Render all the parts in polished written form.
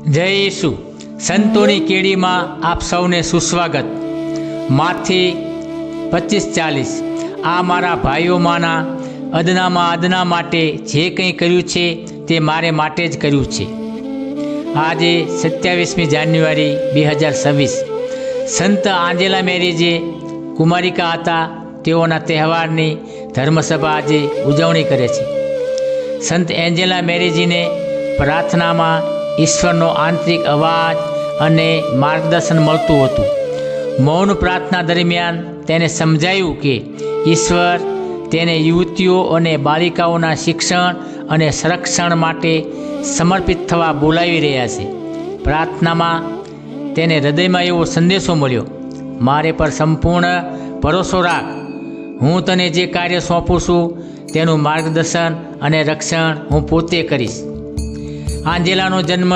જય ઈસુ સંતોની કેડીમાં આપ સૌને સુસ્વાગત। માથી 25:40 આ મારા ભાઈઓમાંના અદનામાં અદના માટે જે કંઈ કર્યું છે તે મારે માટે જ કર્યું છે। આજે 27મી જાન્યુઆરી 2026 સંત આંજેલા મેરી જે કુમારિકા હતા તેઓના તહેવારની ધર્મસભા આજે ઉજવણી કરે છે। સંત એન્જેલા મેરીજીને પ્રાર્થનામાં ઈશ્વરનો આંતરિક અવાજ અને માર્ગદર્શન મળતું હતું। મૌન પ્રાર્થના દરમિયાન તેને સમજાયું કે ઈશ્વર તેને યુવતીઓ અને બાલિકાઓના શિક્ષણ અને સંરક્ષણ માટે સમર્પિત થવા બોલાવી રહ્યા છે। પ્રાર્થનામાં તેને હૃદયમાં એવો સંદેશો મળ્યો, મારે પર સંપૂર્ણ ભરોસો રાખ, હું તને જે કાર્ય સોંપું છું તેનું માર્ગદર્શન અને રક્ષણ હું પોતે કરીશ। આંજેલાનો જન્મ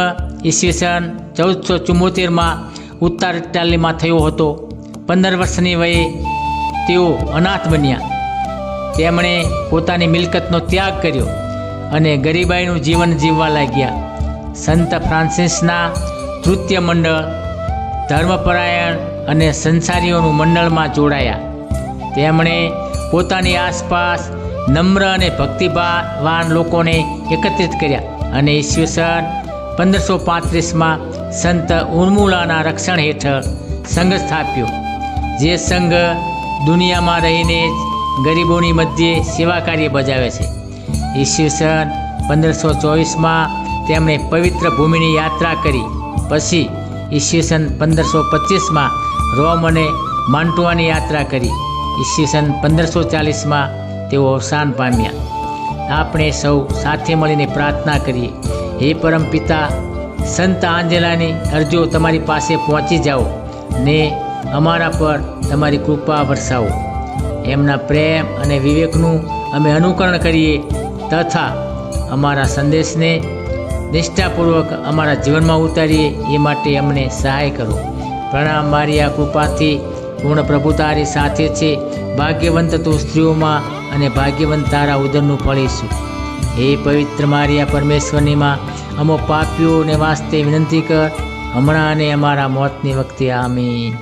ઈસવીસન 1474માં ઉત્તર ઇટાલીમાં થયો હતો। 15 વર્ષની વયે તેઓ અનાથ બન્યા। તેમણે પોતાની મિલકતનો ત્યાગ કર્યો અને ગરીબાઈનું જીવન જીવવા લાગ્યા। સંત ફ્રાન્સિસના તૃતીય મંડળ ધર્મપરાયણ અને સંસારીઓનું મંડળમાં જોડાયા। તેમણે પોતાની આસપાસ નમ્ર અને ભક્તિભાવાન લોકોને એકત્રિત કર્યા અને ઈસવીસન 1535માં સંત ઉર્મુલાના રક્ષણ હેઠળ સંઘ સ્થાપ્યો, જે સંઘ દુનિયામાં રહીને જ ગરીબોની મધ્યે સેવા કાર્ય બજાવે છે। ઈસવીસન 1524માં તેમણે પવિત્ર ભૂમિની યાત્રા કરી। પછી ઈસવીસન 1525માં રોમ અને માન્ટુવાની યાત્રા કરી। ઈસવીસન 1540માં તેઓ અવસાન પામ્યા। આપણે સૌ સાથે મળીને પ્રાર્થના કરીએ, હે પરમ પિતા, સંત આંજેલાની અરજીઓ તમારી પાસે પહોંચી જાઓ ને અમારા પર તમારી કૃપા વરસાવો। એમના પ્રેમ અને વિવેકનું અમે અનુકરણ કરીએ તથા અમારા સંદેશને નિષ્ઠાપૂર્વક અમારા જીવનમાં ઉતારીએ, એ માટે અમને સહાય કરો। પ્રણામ, મારી આ કૃપાથી પૂર્ણ પ્રભુ તારી સાથે છે। ભાગ્યવંત તું સ્ત્રીઓમાં અને ભાગ્યવંત તારા ઉદરનું ફળ ઈસુ। હે પવિત્ર મારિયા પરમેશ્વરની માં, અમો પાપીઓને વાસ્તે વિનંતી કર, હમણાં અને અમારા મોતની વખતે, આમીન।